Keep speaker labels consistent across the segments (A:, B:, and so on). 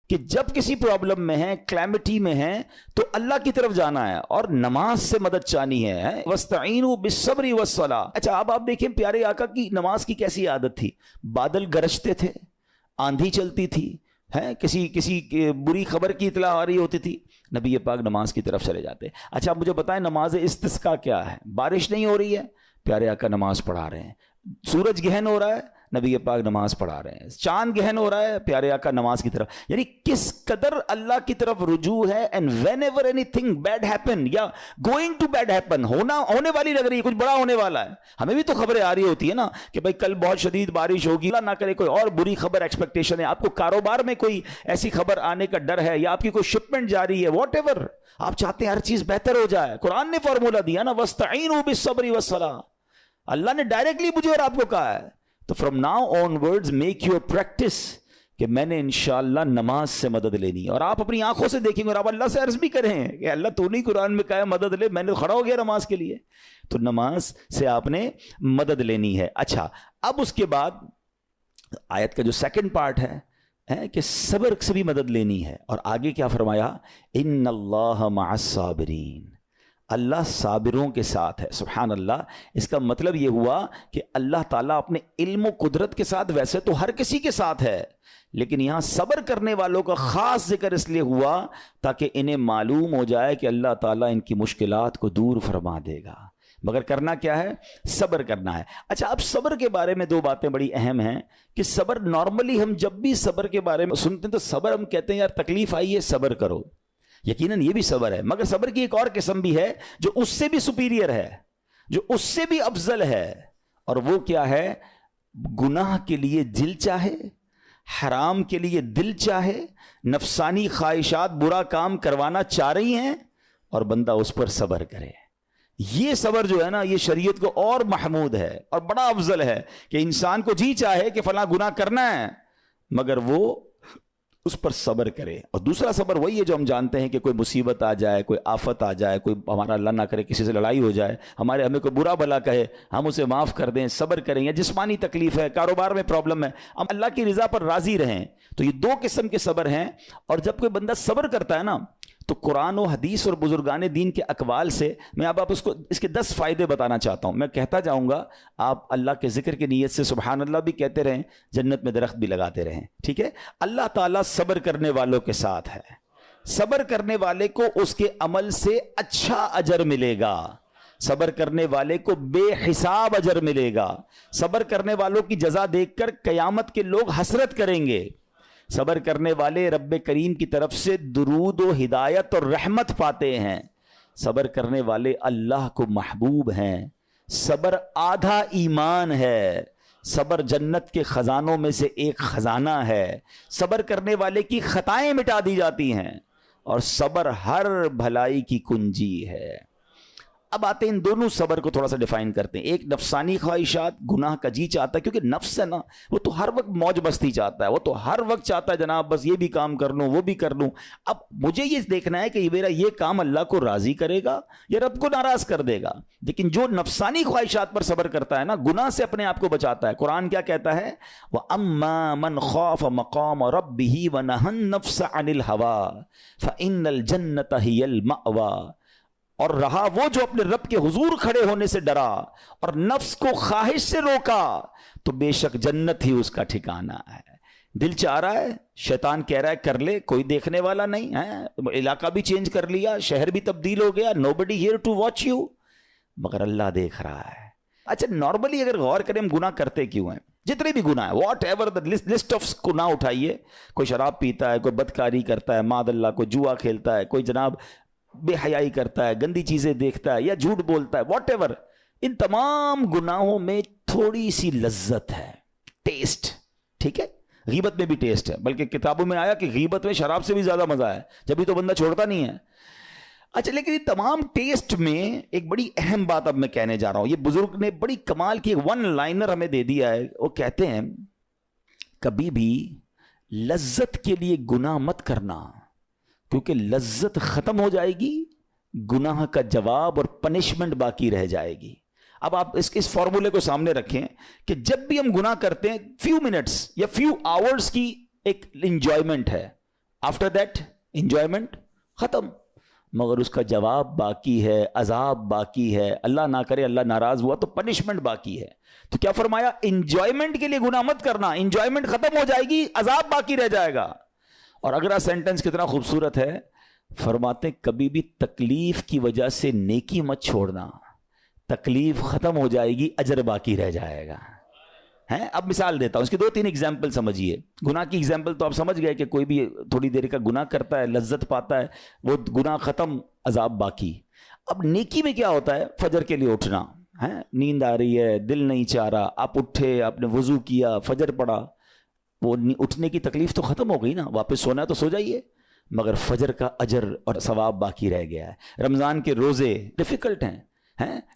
A: کہ جب کسی پرابلم میں ہیں، کلیمٹی میں ہیں، تو اللہ کی طرف جانا ہے اور نماز سے مدد چاہنی ہے. وَاسْتَعِينُوا بِالصَّبْرِ وَالصَّلَاةِ. اچھا اب آپ دیکھیں پیارے آقا کی نماز کی کیسی عادت تھی. بادل گرجتے تھے، آندھی چلتی تھی، کسی بری خبر کی اطلاع آ رہی ہوتی تھی، نبی پاک نماز کی طرف چلے جاتے. اچھا آپ مجھے بتائیں نماز استسقاء کیا ہے؟ بارش نہیں ہو رہی ہے، پیارے آقا نماز پڑھا رہے ہیں. سورج گہن ہو رہا ہے، نبی پاک نماز پڑھا رہے ہیں. چاند گہن ہو رہا ہے، پیارے آقا نماز کی طرف. یعنی کس قدر اللہ کی طرف رجوع ہے. And whenever anything bad happen یا گوئنگ ٹو بیڈ ہیپن، ہونے والی لگ رہی ہے، کچھ بڑا ہونے والا ہے، ہمیں بھی تو خبریں آ رہی ہوتی ہے نا کہ بھائی کل بہت شدید بارش ہوگی، اللہ نہ کرے کوئی اور بری خبر ایکسپیکٹیشن ہے، آپ کو کاروبار میں کوئی ایسی خبر آنے کا ڈر ہے، یا آپ کی کوئی شپمنٹ جاری ہے، واٹ ایور آپ چاہتے ہیں ہر چیز بہتر ہو جائے. قرآن نے فارمولا دیا نا، وَاسْتَعِينُوا بِالصَّبْرِ وَالصَّلَاةِ. اللہ نے ڈائریکٹلی مجھے اور آپ کو کہا ہے. تو from now on words make your practice کہ میں نے انشاءاللہ نماز سے مدد لینی. اور آپ اپنی آنکھوں سے دیکھیں گے اور آپ اللہ سے عرض بھی کریں کہ اللہ تو نہیں قرآن میں کہا ہے مدد لے، میں نے کھڑا ہو گیا نماز کے لیے. تو نماز سے آپ نے مدد لینی ہے. اچھا اب اس کے بعد آیت کا جو سیکنڈ پارٹ ہے کہ صبر سے بھی مدد لینی ہے. اور آگے کیا فرمایا؟ ان اللہ مع الصابرین، اللہ صابروں کے ساتھ ہے. سبحان اللہ. اس کا مطلب یہ ہوا کہ اللہ تعالیٰ اپنے علم و قدرت کے ساتھ ویسے تو ہر کسی کے ساتھ ہے، لیکن یہاں صبر کرنے والوں کا خاص ذکر اس لیے ہوا تاکہ انہیں معلوم ہو جائے کہ اللہ تعالیٰ ان کی مشکلات کو دور فرما دے گا. مگر کرنا کیا ہے؟ صبر کرنا ہے. اچھا اب صبر کے بارے میں دو باتیں بڑی اہم ہیں کہ صبر نارملی ہم جب بھی صبر کے بارے میں سنتے ہیں تو صبر ہم کہتے ہیں یار تکلیف آئی ہے صبر کرو. یقیناً یہ بھی صبر ہے، مگر صبر کی ایک اور قسم بھی ہے جو اس سے بھی سپیریئر ہے، جو اس سے بھی افضل ہے. اور وہ کیا ہے؟ گناہ کے لیے دل چاہے، حرام کے لیے دل چاہے، نفسانی خواہشات برا کام کروانا چاہ رہی ہیں اور بندہ اس پر صبر کرے. یہ صبر جو ہے نا یہ شریعت کو اور محمود ہے اور بڑا افضل ہے کہ انسان کو جی چاہے کہ فلاں گناہ کرنا ہے مگر وہ اس پر صبر کرے. اور دوسرا صبر وہی ہے جو ہم جانتے ہیں کہ کوئی مصیبت آ جائے، کوئی آفت آ جائے، کوئی ہمارا اللہ نہ کرے کسی سے لڑائی ہو جائے، ہمیں کوئی برا بھلا کہے، ہم اسے معاف کر دیں، صبر کریں. یا جسمانی تکلیف ہے، کاروبار میں پرابلم ہے، ہم اللہ کی رضا پر راضی رہیں. تو یہ دو قسم کے صبر ہیں. اور جب کوئی بندہ صبر کرتا ہے نا تو قرآن و حدیث اور بزرگان دین کے اقوال سے میں اب اس کو اس کے 10 فائدے بتانا چاہتا ہوں. میں کہتا جاؤں گا، آپ اللہ کے ذکر کی نیت سے سبحان اللہ بھی کہتے رہیں، جنت میں درخت بھی لگاتے رہیں. ٹھیک ہے؟ اللہ تعالیٰ صبر کرنے والوں کے ساتھ ہے. صبر کرنے والے کو اس کے عمل سے اچھا اجر ملے گا، صبر کرنے والے کو بے حساب اجر ملے گا. صبر کرنے والوں کی جزا دیکھ کر قیامت کے لوگ حسرت کریں گے. صبر کرنے والے رب کریم کی طرف سے درود و ہدایت اور رحمت پاتے ہیں. صبر کرنے والے اللہ کو محبوب ہیں. صبر آدھا ایمان ہے. صبر جنت کے خزانوں میں سے ایک خزانہ ہے. صبر کرنے والے کی خطائیں مٹا دی جاتی ہیں اور صبر ہر بھلائی کی کنجی ہے. اب آتے ہیں ان دونوں صبر کو تھوڑا سا ڈیفائن کرتے ہیں. ایک نفسانی خواہشات، گناہ کا جی چاہتا ہے، کیونکہ نفس ہے نا وہ تو ہر وقت موج مستی چاہتا ہے، وہ تو ہر وقت چاہتا ہے جناب بس یہ بھی کام کر لوں وہ بھی کر لوں. اب مجھے یہ دیکھنا ہے کہ میرا یہ کام اللہ کو راضی کرے گا یا رب کو ناراض کر دے گا. لیکن جو نفسانی خواہشات پر صبر کرتا ہے نا، گناہ سے اپنے آپ کو بچاتا ہے. قرآن کیا کہتا ہے؟ وَأَمَّا مَنْ خَافَ مَقَامَ رَبِّهِ وَنَهَى النَّفْسَ عَنِ الْهَوَىٰ فَإِنَّ الْجَنَّةَ هِيَ الْمَأْوَىٰ. اور رہا وہ جو اپنے رب کے حضور کھڑے ہونے سے ڈرا اور نفس کو خواہش سے روکا تو بے شک جنت ہی اس کا ٹھکانہ ہے. دل چاہ رہا ہے، شیطان کہہ رہا ہے کر لے، کوئی دیکھنے والا نہیں ہے، علاقہ بھی چینج کر لیا، شہر بھی تبدیل ہو گیا، nobody here to watch you، مگر اللہ دیکھ رہا ہے. اچھا نارملی اگر غور کریں ہم گناہ کرتے کیوں ہیں؟ جتنے بھی گناہ ہیں، what ever the list of گناہ اٹھائیے، کوئی شراب پیتا ہے، کوئی بدکاری کرتا ہے، معاذ اللہ، کوئی جوا کھیلتا ہے، کوئی جناب بے حیائی کرتا ہے، گندی چیزیں دیکھتا ہے یا جھوٹ بولتا ہے، واٹ ایور. ان تمام گناہوں میں تھوڑی سی لذت ہے، ٹیسٹ. ٹھیک ہے؟ غیبت میں بھی ٹیسٹ ہے، بلکہ کتابوں میں آیا کہ غیبت میں شراب سے بھی زیادہ مزہ ہے، جبھی تو بندہ چھوڑتا نہیں ہے. اچھا لیکن یہ تمام ٹیسٹ میں ایک بڑی اہم بات اب میں کہنے جا رہا ہوں. یہ بزرگ نے بڑی کمال کی ایک ون لائنر ہمیں دے دیا ہے. وہ کہتے ہیں کبھی بھی لذت کے لیے گناہ مت کرنا، کیونکہ لذت ختم ہو جائے گی، گناہ کا جواب اور پنشمنٹ باقی رہ جائے گی. اب آپ اس فارمولے کو سامنے رکھیں کہ جب بھی ہم گناہ کرتے ہیں فیو منٹس یا فیو آورز کی ایک انجوائمنٹ ہے. آفٹر دیٹ انجوائمنٹ ختم. مگر اس کا جواب باقی ہے, عذاب باقی ہے, اللہ نہ کرے اللہ ناراض ہوا تو پنشمنٹ باقی ہے. تو کیا فرمایا, انجوائمنٹ کے لیے گناہ مت کرنا, انجوائمنٹ ختم ہو جائے گی, عذاب باقی رہ جائے گا. اور اگلا سینٹنس کتنا خوبصورت ہے, فرماتے کبھی بھی تکلیف کی وجہ سے نیکی مت چھوڑنا, تکلیف ختم ہو جائے گی, اجر باقی رہ جائے گا. اب مثال دیتا ہوں, اس کی 2-3 ایگزامپل سمجھیے. گناہ کی ایگزامپل تو آپ سمجھ گئے کہ کوئی بھی تھوڑی دیر کا گناہ کرتا ہے, لذت پاتا ہے, وہ گناہ ختم, عذاب باقی. اب نیکی میں کیا ہوتا ہے, فجر کے لیے اٹھنا, نیند آ رہی ہے, دل نہیں چاہ رہا, آپ اٹھے, آپ نے وضو کیا, فجر پڑھا, وہ اٹھنے کی تکلیف تو ختم ہو گئی نا, واپس سونا ہے تو سو جائیے, مگر فجر کا اجر اور ثواب باقی رہ گیا ہے. رمضان کے روزے ڈیفیکلٹ ہیں,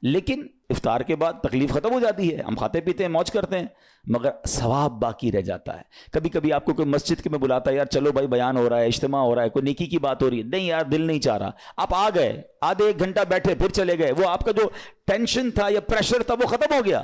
A: لیکن افطار کے بعد تکلیف ختم ہو جاتی ہے, ہم کھاتے پیتے ہیں, موج کرتے ہیں, مگر ثواب باقی رہ جاتا ہے. کبھی کبھی آپ کو کوئی مسجد کے میں بلاتا ہے, یار چلو بھائی بیان ہو رہا ہے, اجتماع ہو رہا ہے, کوئی نیکی کی بات ہو رہی ہے, نہیں یار دل نہیں چاہ رہا, آپ آ گئے, آدھے 1 گھنٹہ بیٹھے, پھر چلے گئے, وہ آپ کا جو ٹینشن تھا یا پریشر تھا وہ ختم ہو گیا,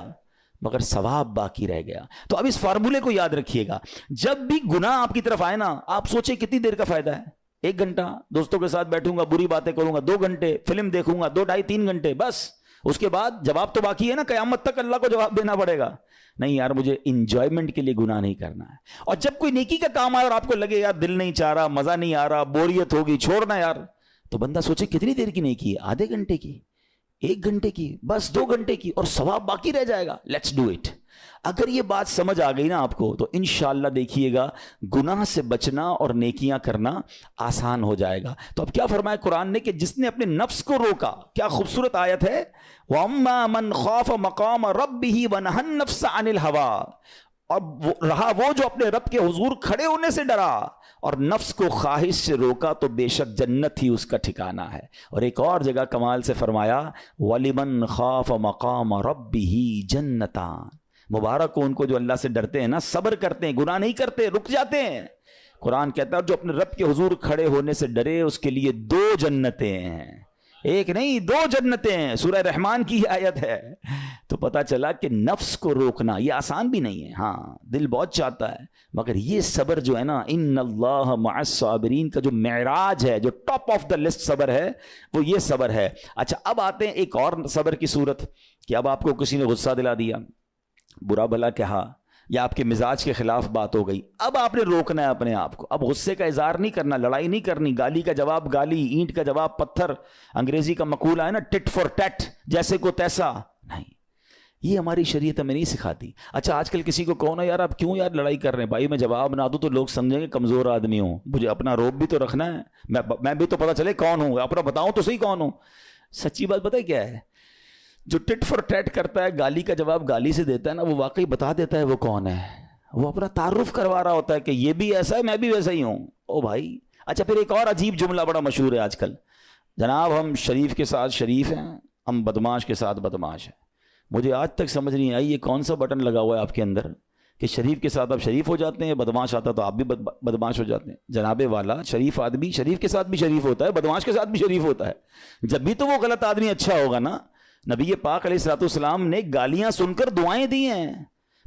A: مگر ثواب باقی رہ گیا. تو اب اس فارمولے کو یاد رکھیے گا, جب بھی گناہ آپ کی طرف آئے نا, آپ سوچیں کتنی دیر کا فائدہ ہے. 1 گھنٹہ دوستوں کے ساتھ بیٹھوں گا, بری باتیں کروں گا, 2 گھنٹے فلم دیکھوں گا, 2 ڈھائی 3 گھنٹے, بس اس کے بعد جواب تو باقی ہے نا, قیامت تک اللہ کو جواب دینا پڑے گا. نہیں یار مجھے انجوائمنٹ کے لیے گناہ نہیں کرنا ہے. اور جب کوئی نیکی کا کام آئے اور آپ کو لگے یار دل نہیں چاہ رہا, مزہ نہیں آ رہا, بوریت ہوگی, چھوڑنا یار, تو بندہ سوچے کتنی دیر کی نیکی ہے, آدھے گھنٹے کی, 1 گھنٹے کی, بس 2 گھنٹے کی, اور ثواب باقی رہ جائے گا. Let's do it. اگر یہ بات سمجھ آ گئی نا آپ کو, تو انشاءاللہ دیکھیے گا گناہ سے بچنا اور نیکیاں کرنا آسان ہو جائے گا. تو اب کیا فرمایا قرآن نے, کہ جس نے اپنے نفس کو روکا, کیا خوبصورت آیت ہے, وَأَمَّا مَنْ خَافَ مَقَامَ رَبِّهِ وَنَهَى النَّفْسَ عَنِ الْهَوَىٰ, اور رہا وہ جو اپنے رب کے حضور کھڑے ہونے سے ڈرا اور نفس کو خواہش سے روکا, تو بے شک جنت ہی اس کا ٹھکانہ ہے. اور ایک اور جگہ کمال سے فرمایا, وَلِمَنْ خَافَ مَقَامَ رَبِّهِ جَنَّتَانِ, مبارک ہو ان کو جو اللہ سے ڈرتے ہیں نا, صبر کرتے ہیں, گناہ نہیں کرتے, رک جاتے ہیں. قرآن کہتا ہے جو اپنے رب کے حضور کھڑے ہونے سے ڈرے, اس کے لیے 2 جنتیں ہیں, 1 نہیں 2 جنتیں ہیں. سورہ رحمان کی آیت ہے. تو پتا چلا کہ نفس کو روکنا یہ آسان بھی نہیں ہے. ہاں دل بہت چاہتا ہے, مگر یہ صبر جو ہے نا, ان اللہ مع الصابرین کا جو معراج ہے, جو ٹاپ آف دا لسٹ صبر ہے, وہ یہ صبر ہے. اچھا اب آتے ہیں ایک اور صبر کی صورت, کہ اب آپ کو کسی نے غصہ دلا دیا, برا بھلا کہا, یا آپ کے مزاج کے خلاف بات ہو گئی, اب آپ نے روکنا ہے اپنے آپ کو. اب غصے کا اظہار نہیں کرنا, لڑائی نہیں کرنی, گالی کا جواب گالی, اینٹ کا جواب پتھر, انگریزی کا مقولہ ہے نا ٹٹ فور ٹیٹ, جیسے کو تیسا نہیں, یہ ہماری شریعت ہمیں نہیں سکھاتی. اچھا آج کل کسی کو کہو نا یار آپ کیوں یار لڑائی کر رہے ہیں, بھائی میں جواب نہ دوں تو لوگ سمجھیں گے کمزور آدمی ہوں, مجھے اپنا روب بھی تو رکھنا ہے, میں بھی تو پتہ چلے کون ہوں, اپنا بتاؤں تو صحیح کون ہوں. سچی بات پتہ ہے کیا ہے, جو ٹٹ فور ٹیٹ کرتا ہے, گالی کا جواب گالی سے دیتا ہے نا, وہ واقعی بتا دیتا ہے وہ کون ہے, وہ اپنا تعارف کروا رہا ہوتا ہے کہ یہ بھی ایسا ہے, میں بھی ویسا ہی ہوں. او بھائی. اچھا پھر ایک اور عجیب جملہ بڑا مشہور ہے آج کل, جناب ہم شریف کے ساتھ شریف ہیں, ہم بدماش کے ساتھ بدماش ہیں. مجھے آج تک سمجھ نہیں آئی یہ کون سا بٹن لگا ہوا ہے آپ کے اندر کہ شریف کے ساتھ آپ شریف ہو جاتے ہیں, بدماش آتا تو آپ بھی بدماش ہو جاتے ہیں. جناب والا, شریف آدمی شریف کے ساتھ بھی شریف ہوتا ہے, بدماش کے ساتھ بھی شریف ہوتا ہے. جب بھی تو وہ غلط آدمی اچھا ہوگا نا. نبی پاک علیہ الصلوۃ والسلام نے گالیاں سن کر دعائیں دی ہیں,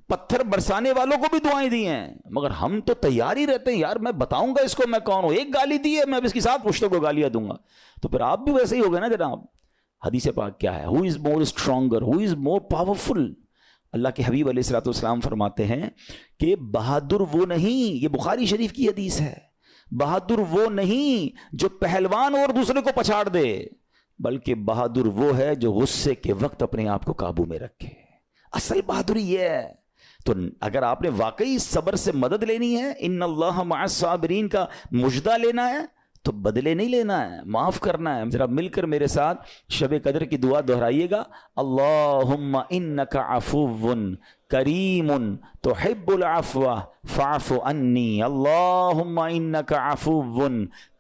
A: پتھر برسانے والوں کو بھی دعائیں دی ہیں, مگر ہم تو تیار ہی رہتے ہیں, یار میں بتاؤں گا اس کو میں کون ہوں, ایک گالی دی ہے میں اب اس کے ساتھ پشتوں کو گالیاں دوں گا. تو پھر آپ بھی ویسے ہی ہو گئے نا جناب. حدیث پاک کیا ہے, ہو از مور اسٹرانگر, ہو از مور پاورفل. اللہ کے حبیب علیہ الصلوۃ والسلام فرماتے ہیں کہ بہادر وہ نہیں, یہ بخاری شریف کی حدیث ہے, بہادر وہ نہیں جو پہلوان اور دوسرے کو پچھاڑ دے, بلکہ بہادر وہ ہے جو غصے کے وقت اپنے آپ کو قابو میں رکھے. اصل بہادری یہ ہے. تو اگر آپ نے واقعی صبر سے مدد لینی ہے, ان اللہ مع الصابرین کا مجدہ لینا ہے, تو بدلے نہیں لینا ہے, معاف کرنا ہے. ذرا مل کر میرے ساتھ شب قدر کی دعا دہرائیے گا, اللہم انک عفو کریم تحب العفو فاعف عنی, اللہم انک عفو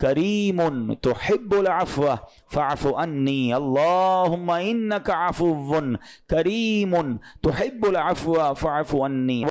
A: کریم تحب العفو فاعف عنی, اللہم انک عفو کریم تحب العفو فاعف عنی.